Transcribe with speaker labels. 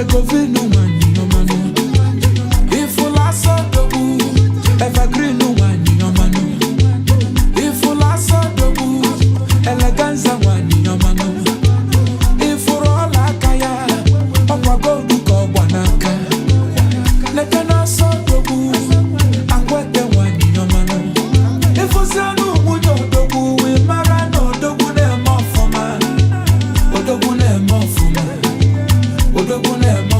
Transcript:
Speaker 1: Shegovinu wani yomano. Ifula sodobu, evergreen wani yomano. Ifula sodobu, eleganza wani yomano. Ifurola kaya, okwa godu ko wanaka. Nekana sodobu, akwete wani yomano. Ifusanu mujo dobu, imara no dobu ne mofoma. Odobu ne mofoma. Odobu ne